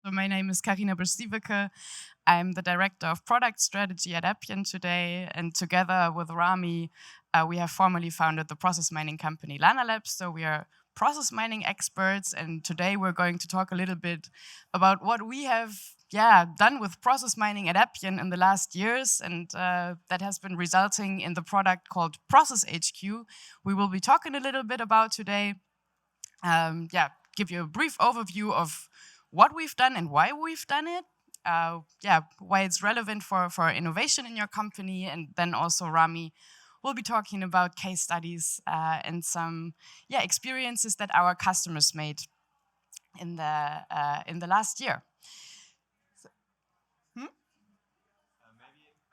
So my name is Karina Busch-Sieweke. I'm the Director of Product Strategy at Appian today, and together with Rami, we have formally founded the process mining company Lana Labs. So we are process mining experts, and today we're going to talk a little bit about what we have done with process mining at Appian in the last years, and that has been resulting in the product called Process HQ. We will be talking a little bit about today. Give you a brief overview of what we've done and why we've done it. Why it's relevant for innovation in your company, and then also Rami will be talking about case studies and some experiences that our customers made in the last year. I'm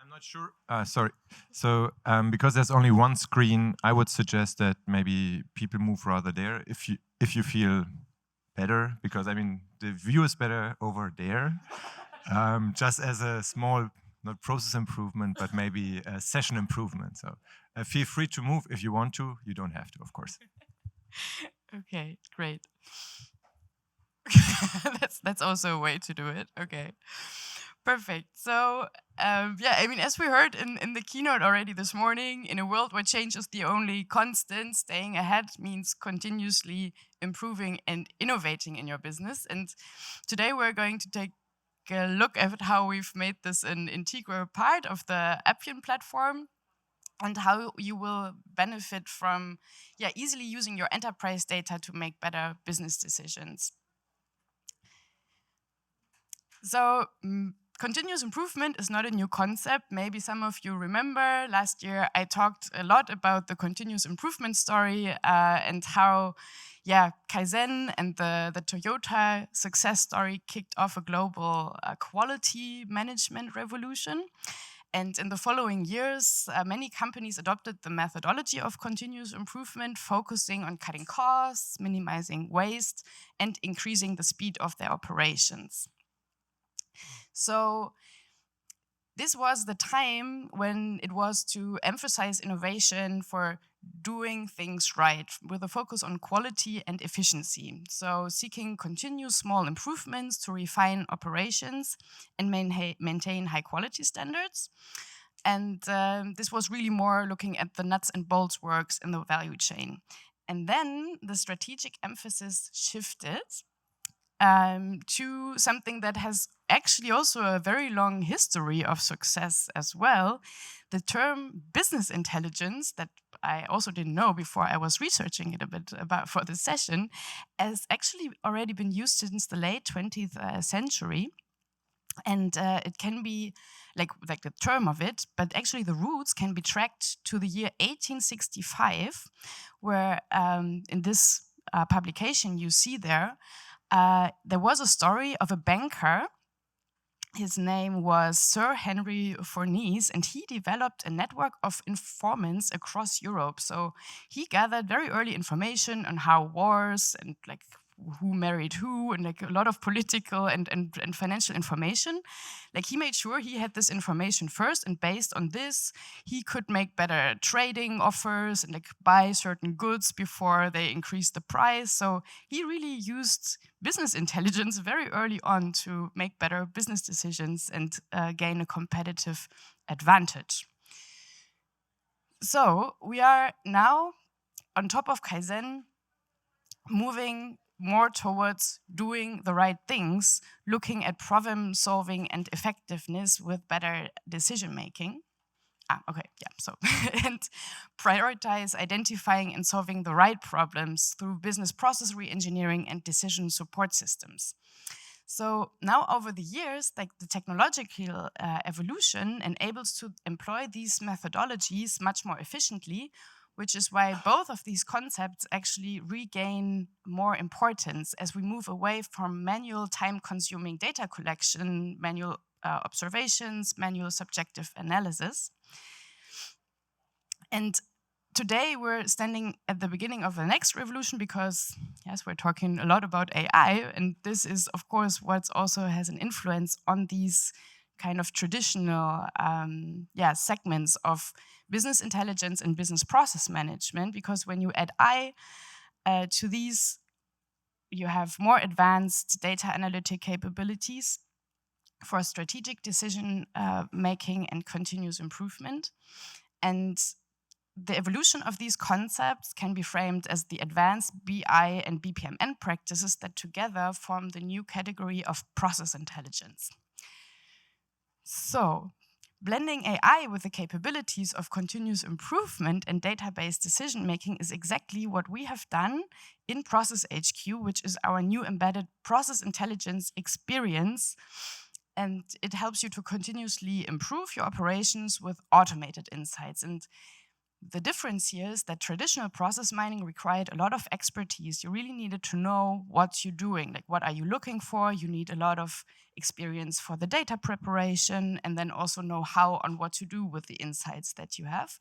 not sure. Sorry. So because there's only one screen, I would suggest that maybe people move rather there if you feel better, because I mean the view is better over there. Just as a small, not process improvement, but maybe a session improvement. So feel free to move if you want to. You don't have to, of course. Okay, great. That's also a way to do it. Okay. Perfect. So, as we heard in the keynote already this morning, in a world where change is the only constant, staying ahead means continuously improving and innovating in your business. And today we're going to take a look at how we've made this an integral part of the Appian platform, and how you will benefit from easily using your enterprise data to make better business decisions. So, continuous improvement is not a new concept. Maybe some of you remember last year I talked a lot about the continuous improvement story and how Kaizen and the Toyota success story kicked off a global quality management revolution. And in the following years, many companies adopted the methodology of continuous improvement, focusing on cutting costs, minimizing waste, and increasing the speed of their operations. So this was the time when it was to emphasize innovation for doing things right, with a focus on quality and efficiency. So seeking continuous small improvements to refine operations and maintain high quality standards. And this was really more looking at the nuts and bolts works in the value chain. And then the strategic emphasis shifted to something that has actually also a very long history of success as well. The term business intelligence, that I also didn't know before I was researching it a bit about for this session, has actually already been used since the late 20th century. And it can be like the term of it, but actually the roots can be tracked to the year 1865, where in this publication you see there was a story of a banker. His name was Sir Henry Fornese, and he developed a network of informants across Europe. So he gathered very early information on how wars and like who married who, and like a lot of political and financial information. Like he made sure he had this information first, and based on this, he could make better trading offers and like buy certain goods before they increased the price. So he really used business intelligence very early on to make better business decisions and gain a competitive advantage. So we are now, on top of Kaizen, moving more towards doing the right things, looking at problem solving and effectiveness with better decision making. And prioritize identifying and solving the right problems through business process re-engineering and decision support systems. So now over the years, like the technological evolution enables to employ these methodologies much more efficiently, which is why both of these concepts actually regain more importance as we move away from manual time-consuming data collection, manual observations, manual subjective analysis. And today we're standing at the beginning of the next revolution because, yes, we're talking a lot about AI, and this is, of course, what also has an influence on these kind of traditional segments of business intelligence and business process management, because when you add AI to these you have more advanced data analytic capabilities for strategic decision making and continuous improvement. And the evolution of these concepts can be framed as the advanced BI and BPMN practices that together form the new category of process intelligence. So, blending AI with the capabilities of continuous improvement and database decision making is exactly what we have done in Process HQ, which is our new embedded process intelligence experience. And it helps you to continuously improve your operations with automated insights. And the difference here is that traditional process mining required a lot of expertise. You really needed to know what you're doing, like what are you looking for? You need a lot of experience for the data preparation, and then also know how and what to do with the insights that you have.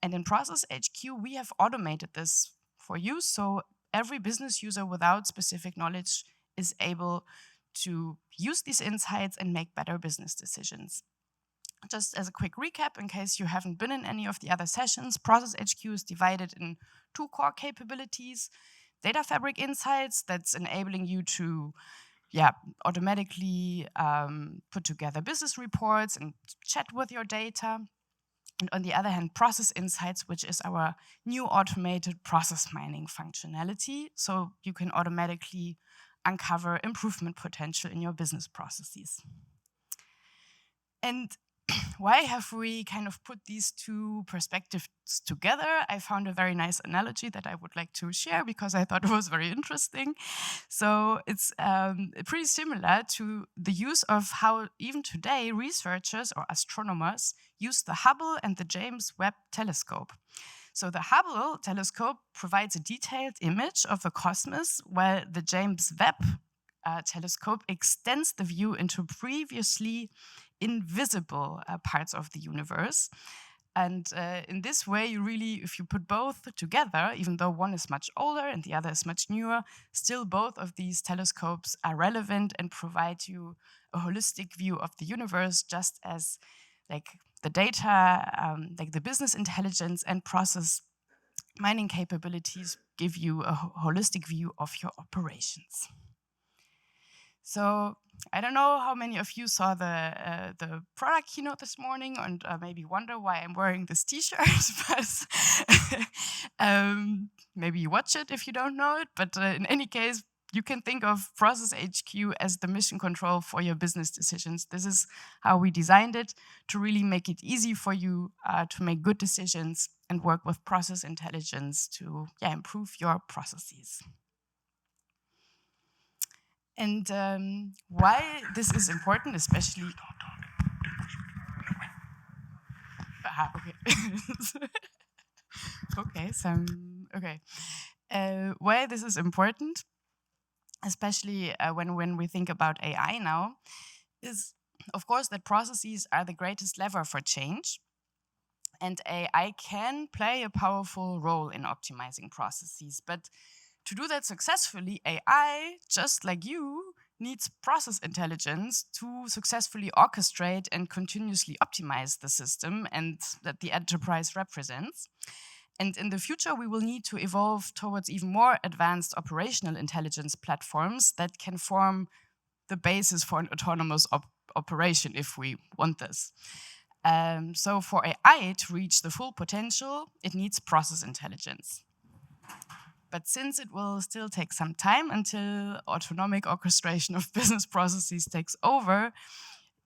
And in Process HQ, we have automated this for you, so every business user without specific knowledge is able to use these insights and make better business decisions. Just as a quick recap, in case you haven't been in any of the other sessions, Process HQ is divided in two core capabilities. Data Fabric Insights, that's enabling you to automatically put together business reports and chat with your data. And on the other hand, Process Insights, which is our new automated process mining functionality. So you can automatically uncover improvement potential in your business processes. And why have we kind of put these two perspectives together? I found a very nice analogy that I would like to share because I thought it was very interesting. So it's pretty similar to the use of how even today researchers or astronomers use the Hubble and the James Webb telescope. So the Hubble telescope provides a detailed image of the cosmos, while the James Webb telescope extends the view into previously invisible parts of the universe. And in this way, you really, if you put both together, even though one is much older and the other is much newer, still both of these telescopes are relevant and provide you a holistic view of the universe, just as like the data, like the business intelligence and process mining capabilities give you a holistic view of your operations. So I don't know how many of you saw the product keynote this morning and maybe wonder why I'm wearing this t-shirt, but maybe you watch it if you don't know it. But in any case, you can think of Process HQ as the mission control for your business decisions. This is how we designed it to really make it easy for you to make good decisions and work with process intelligence to improve your processes. And why this is important, especially... okay. Why this is important, especially when we think about AI now, is, of course, that processes are the greatest lever for change. And AI can play a powerful role in optimizing processes. But to do that successfully, AI, just like you, needs process intelligence to successfully orchestrate and continuously optimize the system and that the enterprise represents. And in the future, we will need to evolve towards even more advanced operational intelligence platforms that can form the basis for an autonomous operation if we want this. So for AI to reach the full potential, it needs process intelligence. But since it will still take some time until autonomic orchestration of business processes takes over,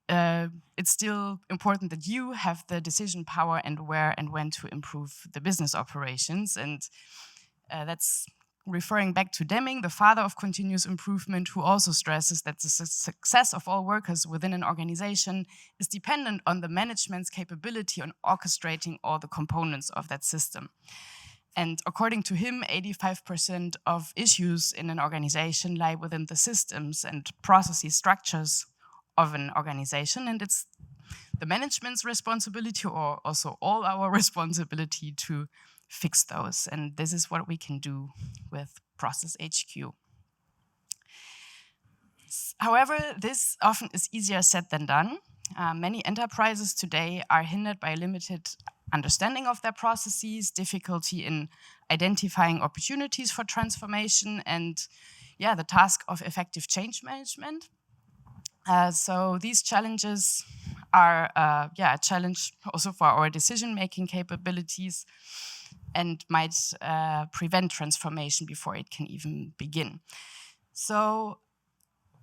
it's still important that you have the decision power and where and when to improve the business operations. And that's referring back to Deming, the father of continuous improvement, who also stresses that the success of all workers within an organization is dependent on the management's capability on orchestrating all the components of that system. And according to him, 85% of issues in an organization lie within the systems and processes structures of an organization. And it's the management's responsibility, or also all our responsibility, to fix those. And this is what we can do with Process HQ. However, this often is easier said than done. Many enterprises today are hindered by limited understanding of their processes, difficulty in identifying opportunities for transformation, and the task of effective change management. So these challenges are a challenge also for our decision-making capabilities and might prevent transformation before it can even begin. So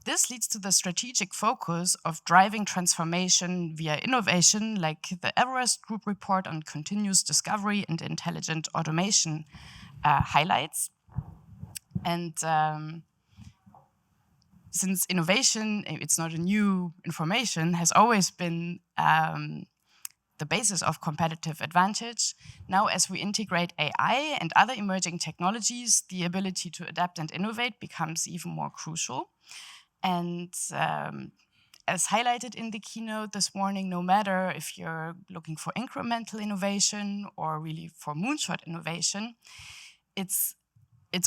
this leads to the strategic focus of driving transformation via innovation, like the Everest Group report on continuous discovery and intelligent automation highlights. And since innovation, it's not a new information, has always been the basis of competitive advantage. Now, as we integrate AI and other emerging technologies, the ability to adapt and innovate becomes even more crucial. And as highlighted in the keynote this morning, no matter if you're looking for incremental innovation or really for moonshot innovation, it's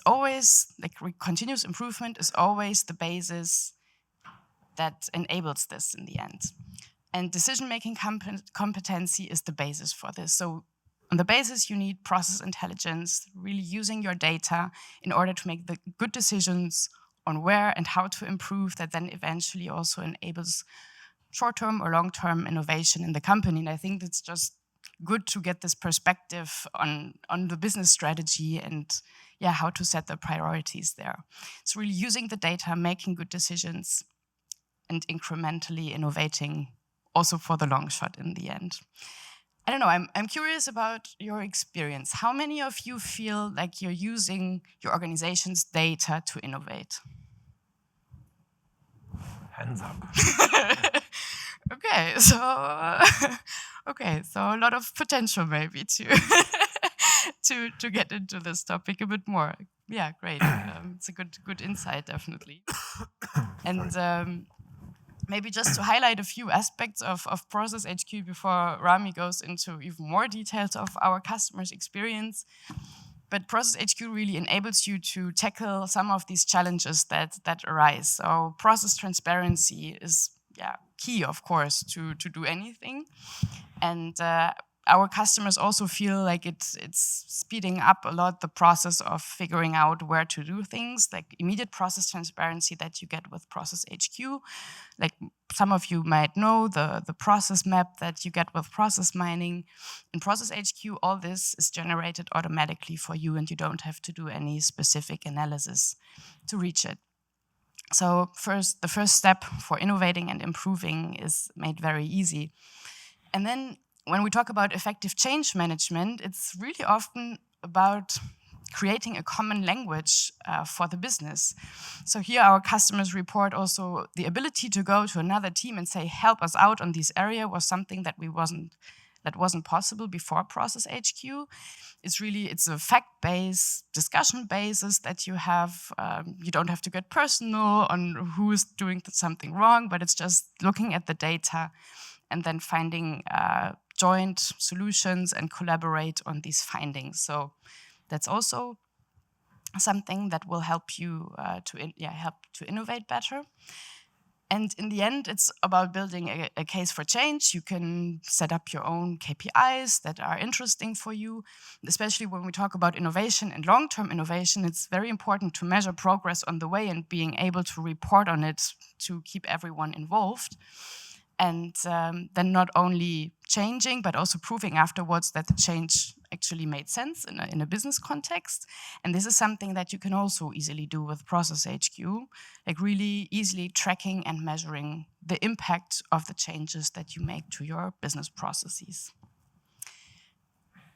always like continuous improvement is always the basis that enables this in the end. And decision-making competency is the basis for this. So on the basis, you need process intelligence, really using your data in order to make the good decisions on where and how to improve that then eventually also enables short-term or long-term innovation in the company. And I think it's just good to get this perspective on the business strategy and how to set the priorities there. It's really using the data, making good decisions, and incrementally innovating also for the long shot in the end. I don't know, I'm curious about your experience. How many of you feel like you're using your organization's data to innovate? Hands up. Okay, so a lot of potential maybe to get into this topic a bit more. Yeah, great. It's a good insight, definitely. And maybe just to highlight a few aspects of Process HQ before Rami goes into even more details of our customers' experience. But Process HQ really enables you to tackle some of these challenges that arise. So process transparency is key, of course, to do anything. And our customers also feel like it's speeding up a lot the process of figuring out where to do things, like immediate process transparency that you get with Process HQ. Like some of you might know the process map that you get with process mining. In Process HQ, all this is generated automatically for you and you don't have to do any specific analysis to reach it. So the first step for innovating and improving is made very easy. And then when we talk about effective change management, it's really often about creating a common language for the business. So here our customers report also the ability to go to another team and say, help us out on this area was something that wasn't possible before Process HQ. It's a fact-based discussion basis that you have. You don't have to get personal on who is doing something wrong, but it's just looking at the data and then finding joint solutions and collaborate on these findings. So that's also something that will help you to innovate better. And in the end, it's about building a case for change. You can set up your own KPIs that are interesting for you. Especially when we talk about innovation and long-term innovation, it's very important to measure progress on the way and being able to report on it to keep everyone involved. And then not only changing, but also proving afterwards that the change actually made sense in a business context. And this is something that you can also easily do with Process HQ, like really easily tracking and measuring the impact of the changes that you make to your business processes.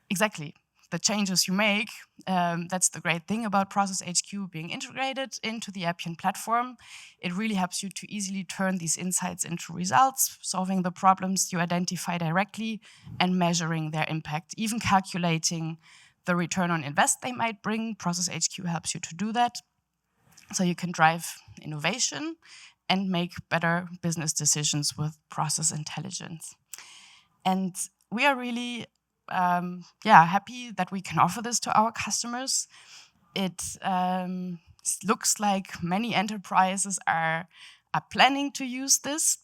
Exactly. The changes you make, that's the great thing about Process HQ being integrated into the Appian platform. It really helps you to easily turn these insights into results, solving the problems you identify directly and measuring their impact, even calculating the return on invest they might bring. Process HQ helps you to do that. So you can drive innovation and make better business decisions with process intelligence. And we are really happy that we can offer this to our customers. It looks like many enterprises are planning to use this.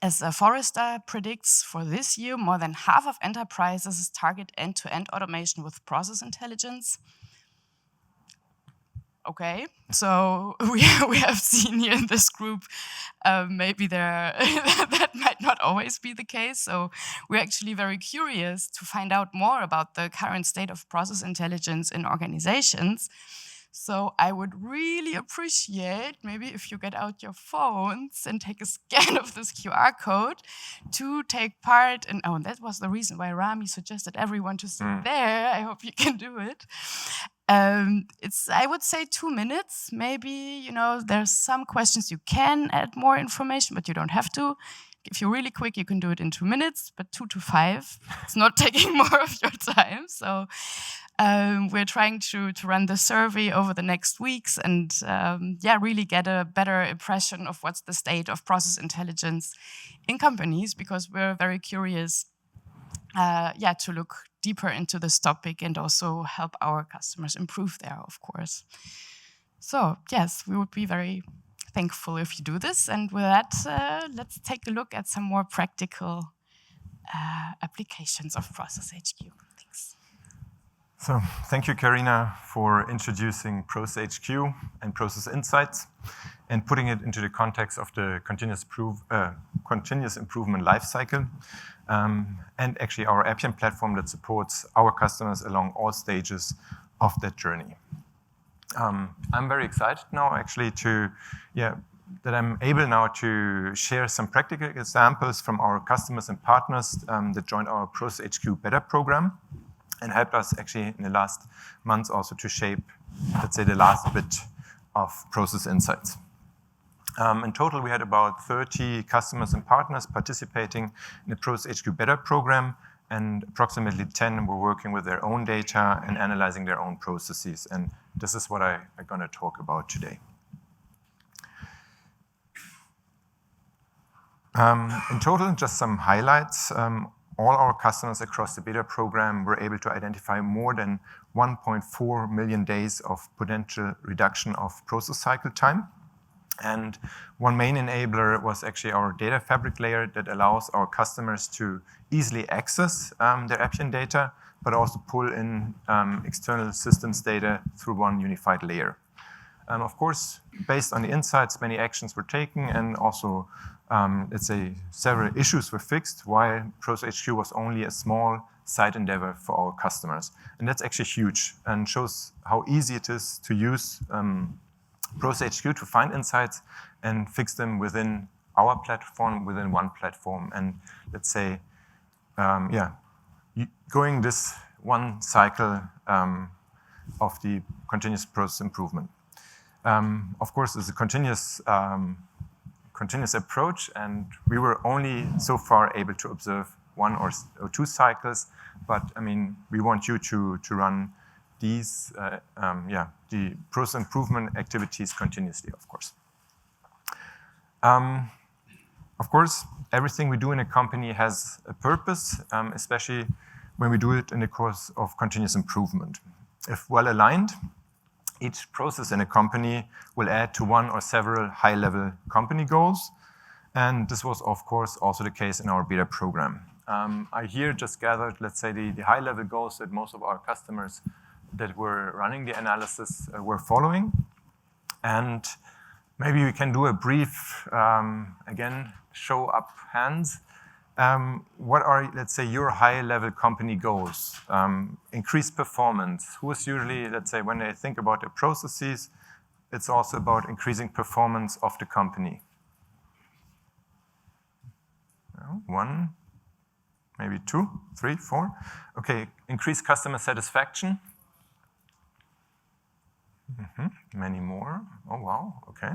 As Forrester predicts for this year, more than half of enterprises target end-to-end automation with process intelligence. okay, so we have seen here in this group, maybe there that might not always be the case. So we're actually very curious to find out more about the current state of process intelligence in organizations. So I would really appreciate maybe if you get out your phones and take a scan of this QR code to take part in, oh, and that was the reason why Rami suggested everyone to sit there. I hope you can do it. It's, I would say, 2 minutes. Maybe, there's some questions you can add more information, but you don't have to. If you're really quick, you can do it in 2 minutes, but 2 to 5, it's not taking more of your time. So we're trying to run the survey over the next weeks and really get a better impression of what's the state of process intelligence in companies, because we're very curious to look deeper into this topic and also help our customers improve there, of course. So yes, we would be very thankful if you do this. And with that, let's take a look at some more practical applications of Process HQ. Thanks. So thank you, Karina, for introducing Process HQ and Process Insights and putting it into the context of the continuous improvement lifecycle, and actually our Appian platform that supports our customers along all stages of that journey. I'm very excited now actually that I'm able now to share some practical examples from our customers and partners that joined our Process HQ Better program and helped us actually in the last months also to shape, let's say, the last bit of Process Insights. In total, we had about 30 customers and partners participating in the Process HQ Better program, and approximately 10 were working with their own data and analyzing their own processes. And this is what I'm going to talk about today. In total, just some highlights. All our customers across the beta program were able to identify more than 1.4 million days of potential reduction of process cycle time. And one main enabler was actually our data fabric layer that allows our customers to easily access their Appian data, but also pull in external systems data through one unified layer. Of course, based on the insights, many actions were taken and also let's say, several issues were fixed, while Process HQ was only a small side endeavor for our customers. And that's actually huge and shows how easy it is to use Process HQ to find insights and fix them within our platform, within one platform. And let's say, going this one cycle of the continuous process improvement. Of course, it's a continuous approach, and we were only so far able to observe 1 or 2 cycles, but I mean, we want you to run these, the process improvement activities continuously, of course. Of course, everything we do in a company has a purpose, especially when we do it in the course of continuous improvement. If well aligned, each process in a company will add to one or several high-level company goals. And this was, of course, also the case in our beta program. I here just gathered, let's say, the high-level goals that most of our customers that were running the analysis were following. And maybe we can do a brief, again, show up hands. What are, let's say, your high-level company goals? Increased performance. Who is usually, let's say, when they think about their processes, it's also about increasing performance of the company. 1, maybe 2, 3, 4. Okay, increase customer satisfaction. Many more. Oh, wow, okay.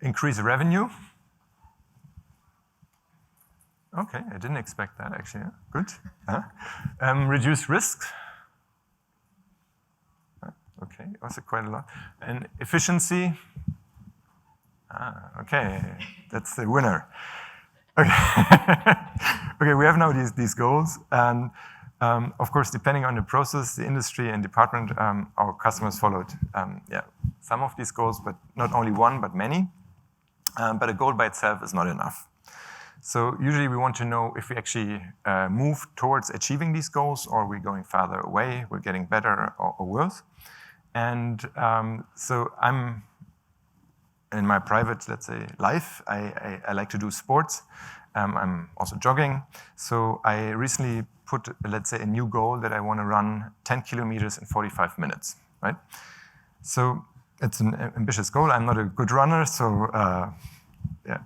Increase revenue. Okay, I didn't expect that actually. Good. Reduce risk. Okay, also quite a lot. And efficiency. Okay, that's the winner. Okay, okay, we have now these goals, and of course, depending on the process, the industry, and department, our customers followed some of these goals, but not only one, but many. But a goal by itself is not enough. So usually we want to know if we actually move towards achieving these goals, or we're going farther away, we're getting better or worse. And so I'm, in my private, let's say, life, I like to do sports. I'm also jogging. So I recently put, let's say, a new goal that I want to run 10 kilometers in 45 minutes, right? So it's an ambitious goal. I'm not a good runner, so yeah,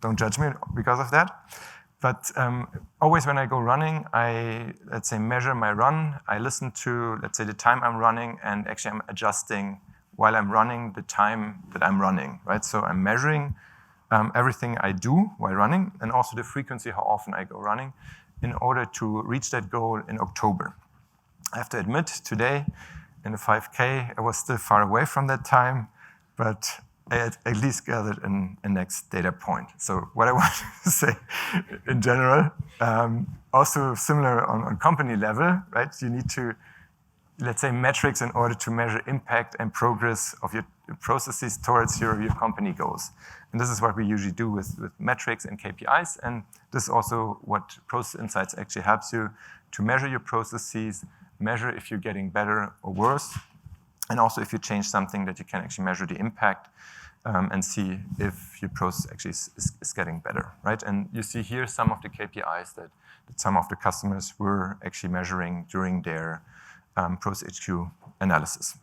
don't judge me because of that. But always when I go running, I, let's say, measure my run. I listen to, let's say, the time I'm running, and actually I'm adjusting while I'm running the time that I'm running, right? So I'm measuring everything I do while running, and also the frequency, how often I go running, in order to reach that goal in October. I have to admit, today in the 5K, I was still far away from that time, but I at least gathered a next data point. So what I want to say in general, also similar on company level, right? You need to, let's say, metrics in order to measure impact and progress of your processes towards your company goals. And this is what we usually do with metrics and KPIs. And this is also what Process Insights actually helps you to measure your processes, measure if you're getting better or worse, and also if you change something that you can actually measure the impact and see if your process actually is getting better, right? And you see here some of the KPIs that some of the customers were actually measuring during their Process HQ analysis.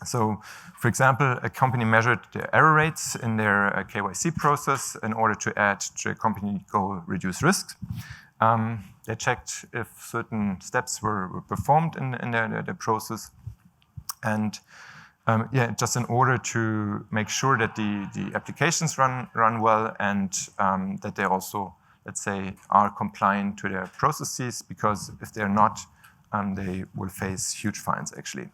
So, for example, a company measured the error rates in their KYC process in order to add to a company goal reduce risk. They checked if certain steps were performed in their process. And yeah, just in order to make sure that the applications run well and that they also, let's say, are compliant to their processes, because if they're not, they will face huge fines, actually.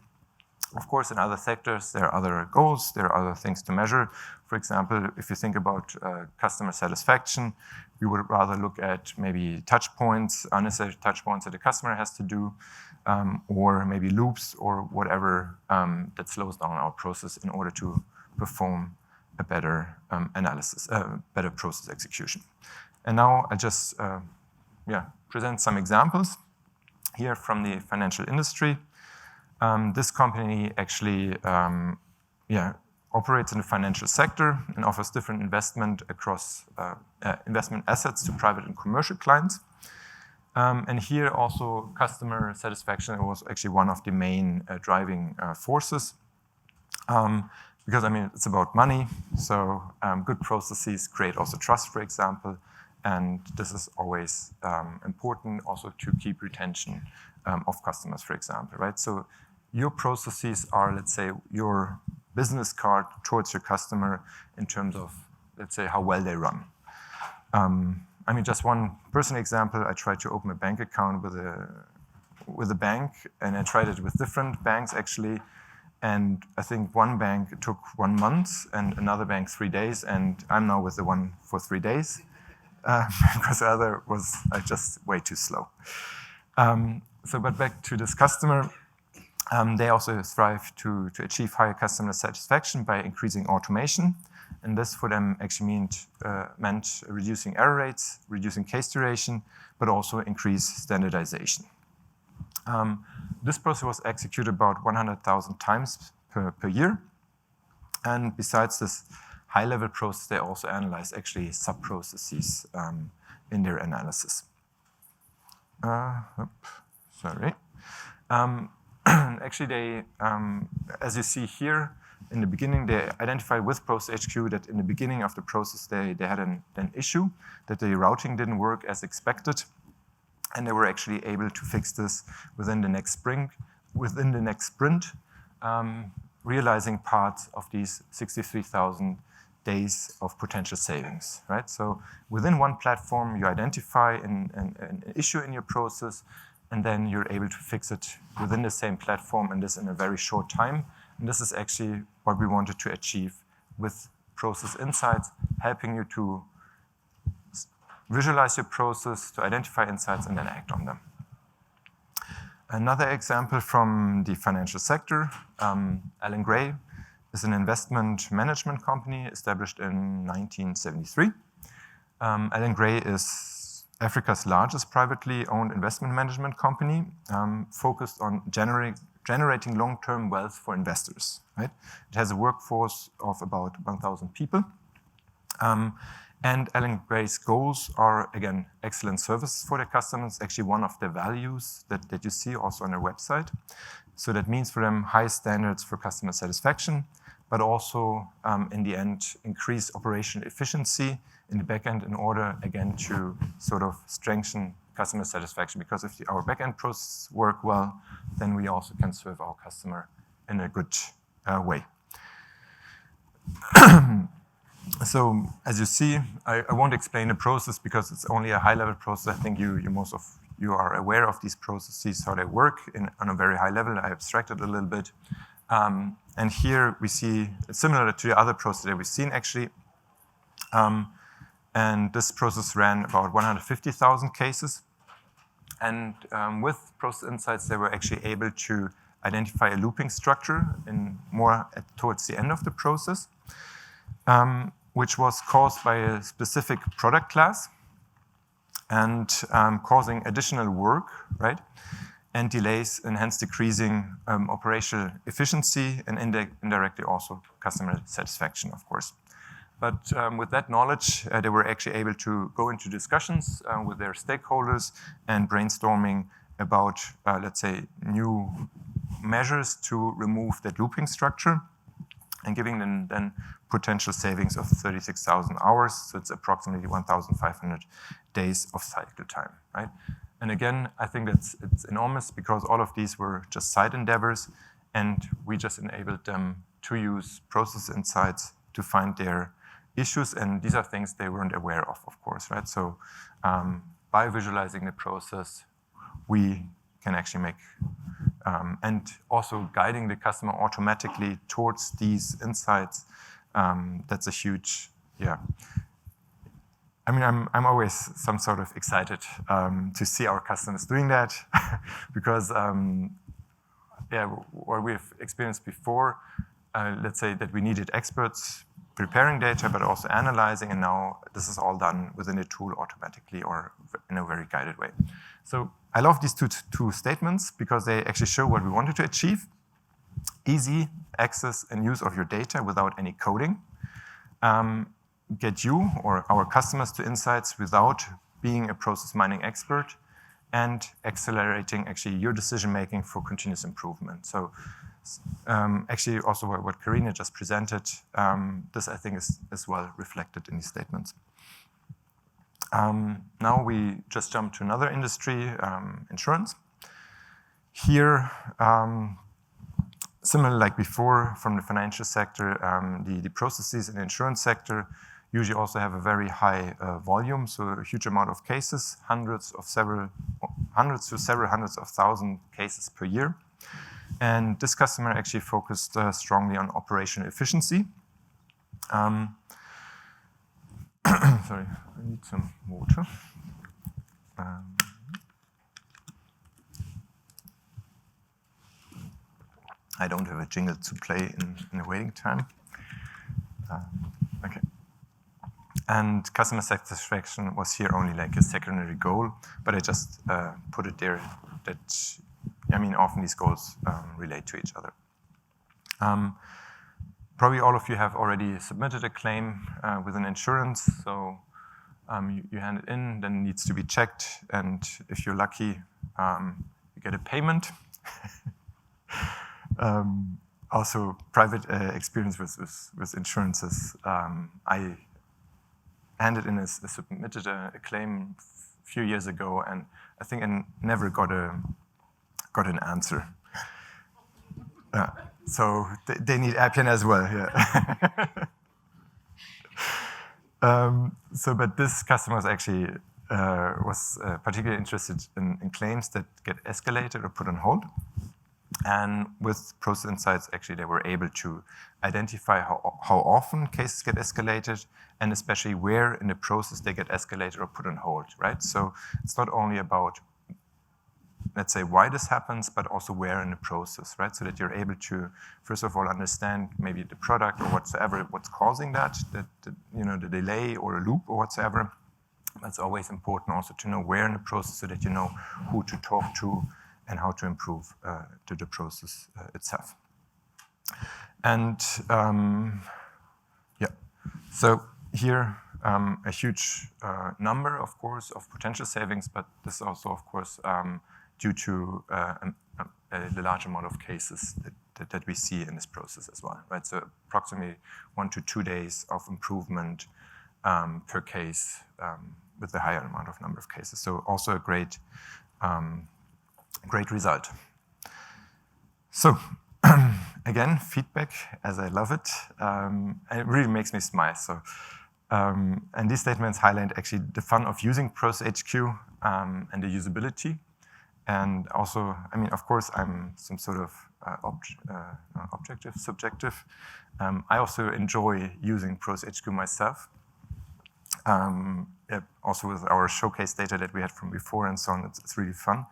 Of course, in other sectors, there are other goals, there are other things to measure. For example, if you think about customer satisfaction, we would rather look at maybe touch points, unnecessary touch points that the customer has to do, or maybe loops or whatever that slows down our process in order to perform a better analysis, better process execution. And now I just present some examples here from the financial industry. This company actually operates in the financial sector and offers different investment across investment assets to private and commercial clients. And here also customer satisfaction was actually one of the main driving forces. Because I mean, it's about money, so good processes create also trust, for example, and this is always important also to keep retention of customers, for example, right? So your processes are, let's say, your business card towards your customer in terms of, let's say, how well they run. I mean, just one personal example, I tried to open a bank account with a bank, and I tried it with different banks, actually. And I think one bank took 1 month and another bank 3 days, and I'm now with the one for 3 days because the other was just way too slow. But back to this customer, they also strive to achieve higher customer satisfaction by increasing automation. And this for them actually meant reducing error rates, reducing case duration, but also increase standardization. This process was executed about 100,000 times per year. And besides this high-level process, they also analyze actually sub-processes in their analysis. Sorry. Actually, they, as you see here, in the beginning, they identified with Process HQ that in the beginning of the process, they had an issue, that the routing didn't work as expected. And they were actually able to fix this within the next sprint, realizing parts of these 63,000 days of potential savings, right? So within one platform, you identify an issue in your process, and then you're able to fix it within the same platform, and this in a very short time. And this is actually what we wanted to achieve with Process Insights, helping you to visualize your process, to identify insights, and then act on them. Another example from the financial sector, Allen Gray is an investment management company established in 1973. Allen Gray is Africa's largest privately owned investment management company, focused on generating long-term wealth for investors, right? It has a workforce of about 1,000 people. And Allen Gray's goals are, again, excellent service for their customers, actually one of the values that you see also on their website. So that means for them high standards for customer satisfaction, but also in the end, increase operational efficiency in the backend in order, again, to sort of strengthen customer satisfaction. Because if our backend processes work well, then we also can serve our customer in a good way. So as you see, I won't explain the process because it's only a high-level process. I think most of you are aware of these processes, how they work on a very high level. I abstracted a little bit. And here we see, it's similar to the other process that we've seen actually. And this process ran about 150,000 cases. And with Process Insights, they were actually able to identify a looping structure towards the end of the process, which was caused by a specific product class and causing additional work, right? And delays, and hence decreasing operational efficiency and indirectly also customer satisfaction, of course. But with that knowledge, they were actually able to go into discussions with their stakeholders and brainstorming about, let's say, new measures to remove that looping structure and giving them then potential savings of 36,000 hours. So it's approximately 1,500 days of cycle time, right? And again, I think it's enormous because all of these were just side endeavors, and we just enabled them to use Process Insights to find their issues, and these are things they weren't aware of course, right? So by visualizing the process, we can actually make, and also guiding the customer automatically towards these insights, that's a huge, yeah. I mean, I'm always some sort of excited to see our customers doing that because, yeah, what we've experienced before, let's say that we needed experts preparing data, but also analyzing, and now this is all done within the tool automatically or in a very guided way. So I love these two statements because they actually show what we wanted to achieve. Easy access and use of your data without any coding. Get you or our customers to insights without being a process mining expert, and accelerating actually your decision making for continuous improvement. So actually also what Karina just presented, this I think is well reflected in these statements. Now we just jump to another industry, insurance. Here, similar like before from the financial sector, the processes in the insurance sector usually also have a very high volume, so a huge amount of cases, hundreds to several hundreds of thousand cases per year. And this customer actually focused strongly on operational efficiency. Sorry, I need some water. I don't have a jingle to play in the waiting time. Okay. And customer satisfaction was here only like a secondary goal, but I just put it there that, I mean, often these goals relate to each other. Probably all of you have already submitted a claim with an insurance, so you hand it in, then it needs to be checked, and if you're lucky, you get a payment. Also, private experience with insurances. I handed in submitted a claim a few years ago, and I think I never got an answer. So they need Appian as well. Yeah. But this customer was actually particularly interested in claims that get escalated or put on hold. And with Process Insights, actually, they were able to identify how often cases get escalated, and especially where in the process they get escalated or put on hold, right? So it's not only about, let's say, why this happens, but also where in the process, right? So that you're able to, first of all, understand maybe the product or whatsoever, what's causing that, the delay or a loop or whatsoever. It's always important also to know where in the process so that you know who to talk to and how to improve the process itself. And yeah, so here a huge number, of course, of potential savings, but this is also, of course, due to the large amount of cases that we see in this process as well, right? So approximately 1 to 2 days of improvement per case with a higher number of cases. So also a great result. So again, feedback, as I love it, it really makes me smile. So, and these statements highlight actually the fun of using Process HQ and the usability. And also, I mean, of course, I'm some sort of subjective. I also enjoy using Process HQ myself. Also with our showcase data that we had from before and so on, it's really fun.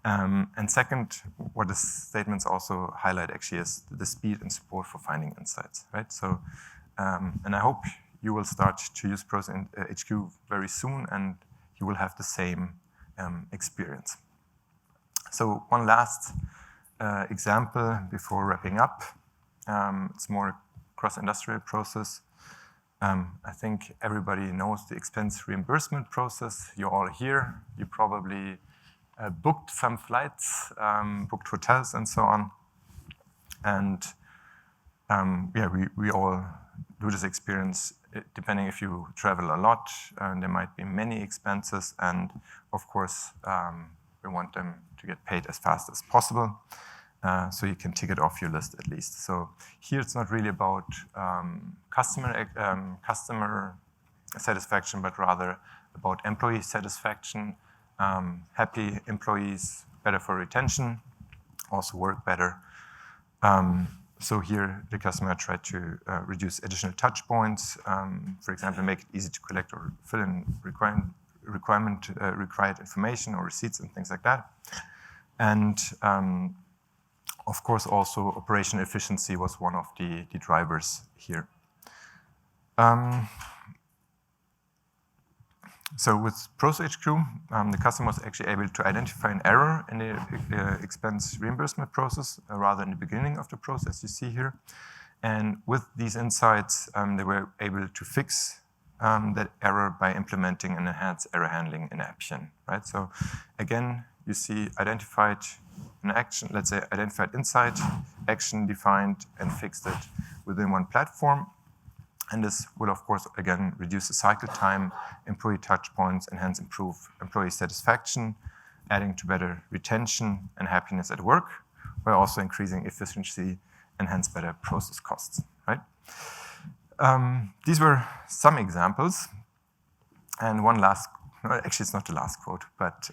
And second, what the statements also highlight actually is the speed and support for finding insights, right? So, and I hope you will start to use Process HQ very soon and you will have the same experience. So one last example before wrapping up. It's more a cross-industrial process. I think everybody knows the expense reimbursement process. You're all here. You probably booked some flights, booked hotels, and so on. And yeah, we all do this experience. Depending if you travel a lot, there might be many expenses, and of course, we want them to get paid as fast as possible, so you can tick it off your list at least. So here it's not really about customer satisfaction, but rather about employee satisfaction. Happy employees, better for retention, also work better. So here the customer tried to reduce additional touch points, for example, make it easy to collect or fill in required information or receipts and things like that. And of course, also operational efficiency was one of the drivers here. So with Process HQ, the customer was actually able to identify an error in the expense reimbursement process, rather in the beginning of the process, you see here. And with these insights, they were able to fix that error by implementing an enhanced error handling in action, right? So again, you see identified an action, let's say identified insight, action defined and fixed it within one platform. And this will, of course, again, reduce the cycle time, employee touch points, and hence improve employee satisfaction, adding to better retention and happiness at work, while also increasing efficiency and hence better process costs, right? These were some examples. And one last, actually it's not the last quote, but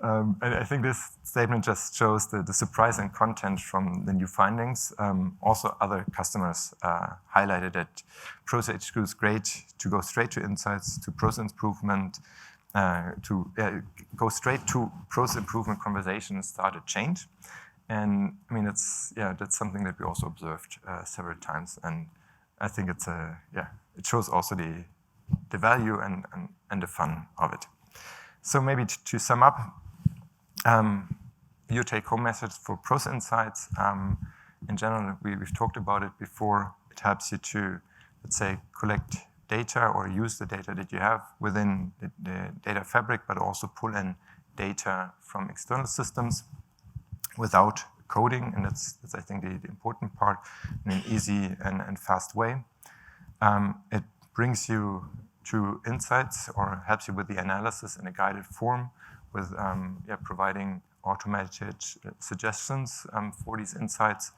I think this statement just shows the surprising content from the new findings. Also, other customers highlighted that Process HQ is great to go straight to insights, to process improvement, to go straight to process improvement conversation and start a change. And I mean, that's something that we also observed several times. And I think it's it shows also the value and the fun of it. So maybe to sum up, your take-home message for Process Insights. In general, we've talked about it before. It helps you to, let's say, collect data or use the data that you have within the data fabric, but also pull in data from external systems without coding, and that's I think the important part, in an easy and fast way. It brings you to insights or helps you with the analysis in a guided form, with providing automated suggestions for these insights,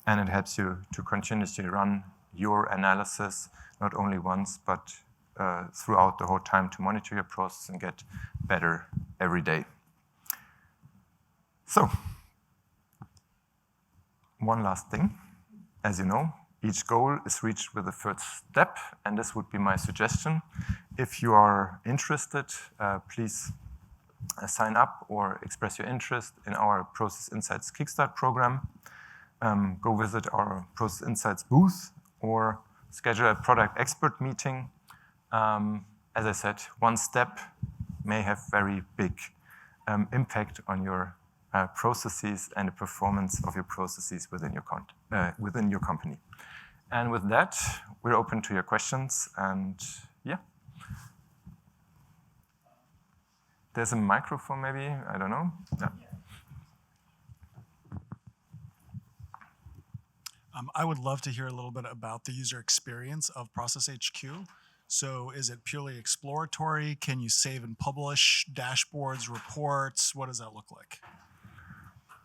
and it helps you to continuously run your analysis not only once but throughout the whole time to monitor your process and get better every day. So, one last thing, as you know, each goal is reached with the first step, and this would be my suggestion. If you are interested, please sign up or express your interest in our Process Insights Kickstart program. Go visit our Process Insights booth or schedule a product expert meeting. As I said, one step may have very big impact on your processes and the performance of your processes within your company. And with that, we're open to your questions. And yeah, there's a microphone, maybe. I don't know. Yeah. I would love to hear a little bit about the user experience of Process HQ. So is it purely exploratory? Can you save and publish dashboards, reports? What does that look like?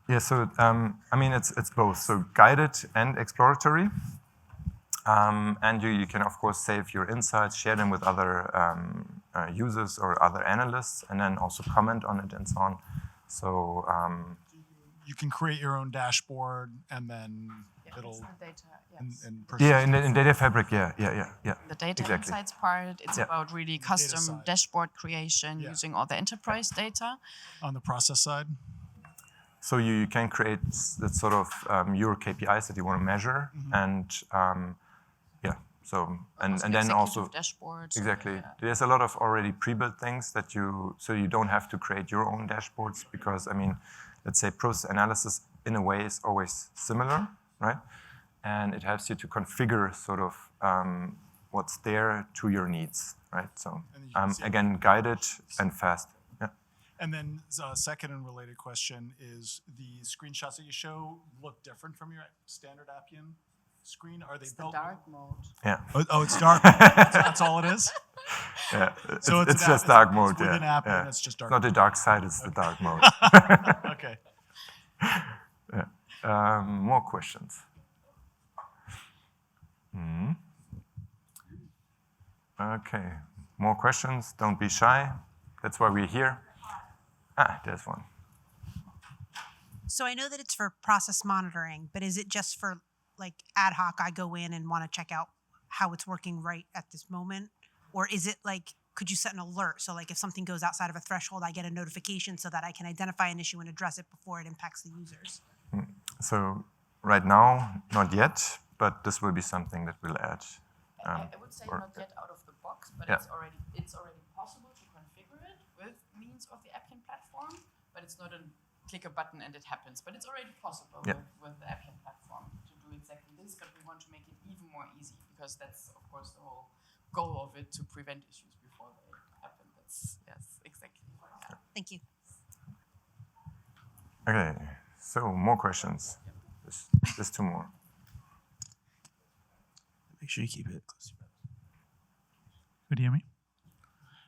Yeah, so I mean, it's both. So guided and exploratory. And you can, of course, save your insights, share them with other users or other analysts, and then also comment on it and so on. So you can create your own dashboard, and then it'll data, in data fabric, yeah. The data exactly. insights part, it's about really custom dashboard creation using all the enterprise data. On the process side? So you can create that sort of your KPIs that you want to measure, and so and then also dashboards. Exactly. There's a lot of already pre-built things that you don't have to create your own dashboards, because I mean, let's say process analysis in a way is always similar, right? And it helps you to configure sort of what's there to your needs, right? So again, guided and fast. Yeah. And then second and related question is, the screenshots that you show look different from your standard Appian screen? Are they built? The dark mode. Yeah. Oh, it's dark. That's all it is? Yeah. So it's just dark mode. It's within yeah. Appian, yeah. it's just dark. It's not the dark side, it's the dark mode. Okay. Yeah. More questions? Okay. More questions? Don't be shy. That's why we're here. There's one. So I know that it's for process monitoring, but is it just for like ad hoc, I go in and want to check out how it's working right at this moment? Or is it like, could you set an alert? So like if something goes outside of a threshold, I get a notification so that I can identify an issue and address it before it impacts the users. So right now, not yet, but this will be something that we'll add. I would say not yet out of the box, but it's already possible to configure it with means of the Appian platform, but it's not a click a button and it happens. But it's already possible with the Appian platform to do exactly this, but we want to make it even more easy, because that's, of course, the whole goal of it, to prevent issues before they happen. Yes, exactly. Yeah. Thank you. Okay, so more questions. Just two more. Make sure you keep it close. Could you hear me?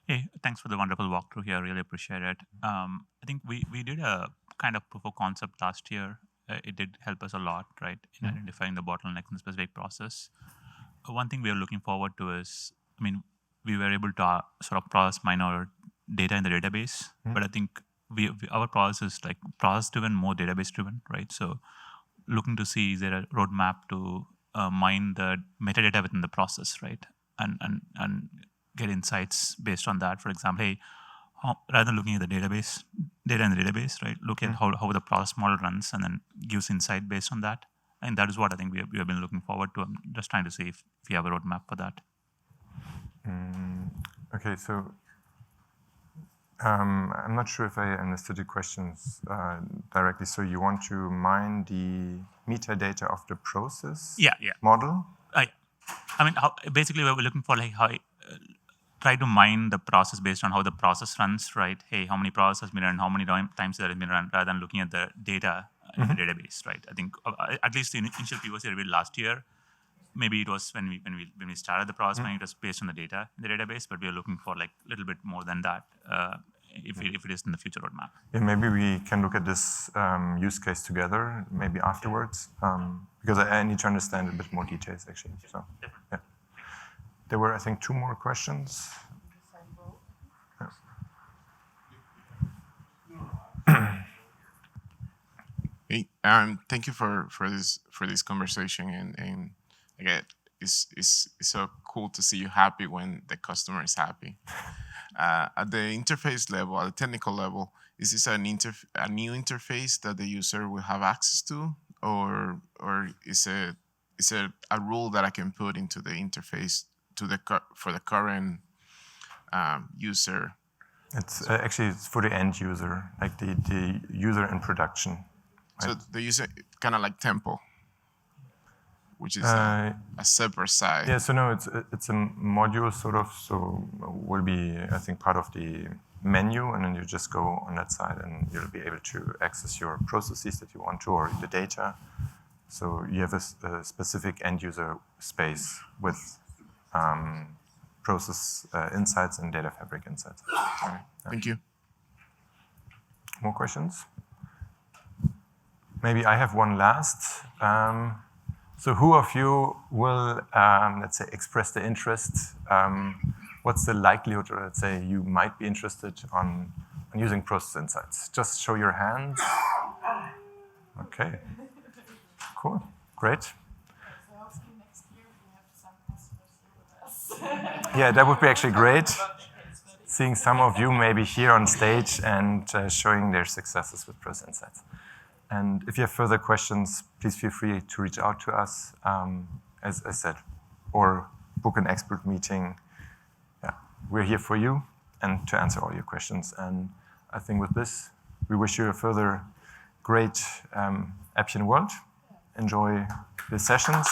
Hey, thanks for the wonderful walkthrough here. Really appreciate it. I think we did a kind of proof of concept last year. It did help us a lot, right, in identifying the bottlenecks in the specific process. One thing we are looking forward to is, I mean, we were able to sort of process minor data in the database, but I think our process is like process-driven, more database-driven, right? So looking to see, is there a roadmap to mine the metadata within the process, right? And get insights based on that. For example, hey, rather than looking at the database, data in the database, right? Look at how the process model runs and then gives insight based on that. And that is what I think we have been looking forward to. I'm just trying to see if we have a roadmap for that. Okay, so I'm not sure if I understood the questions directly. So you want to mine the metadata of the process model? I mean, basically we're looking for like how try to mine the process based on how the process runs, right? Hey, how many processes has been run, how many times that has been run, rather than looking at the data in the database, right? I think at least the initial POC revealed last year, maybe it was when we started the process mining, it was based on the data in the database, but we are looking for like a little bit more than that if it is in the future roadmap. Yeah, maybe we can look at this use case together, maybe afterwards, because I need to understand a bit more details actually. So, yeah. There were, I think, two more questions. Hey, thank you for this conversation, and again, it's so cool to see you happy when the customer is happy. At the interface level, at the technical level, is this a new interface that the user will have access to, or is it a rule that I can put into the interface for the current user It's actually it's for the end user, like the user in production. So the user kind of like Tempo, which is Uh, a separate side. Yeah, so no, it's a module sort of, so will be, I think, part of the menu, and then you just go on that side and you'll be able to access your processes that you want to, or the data. So you have a specific end user space with process insights and data fabric insights. All right. Thank you. More questions? Maybe I have one last. So who of you will, let's say, express the interest? What's the likelihood, or let's say, you might be interested on using process insights? Just show your hands. Okay, cool, great. Yeah, that would be actually great. Seeing some of you maybe here on stage and showing their successes with process insights. And if you have further questions, please feel free to reach out to us, as I said, or book an expert meeting. Yeah, we're here for you and to answer all your questions. And I think with this, we wish you a further great Appian world. Enjoy the sessions.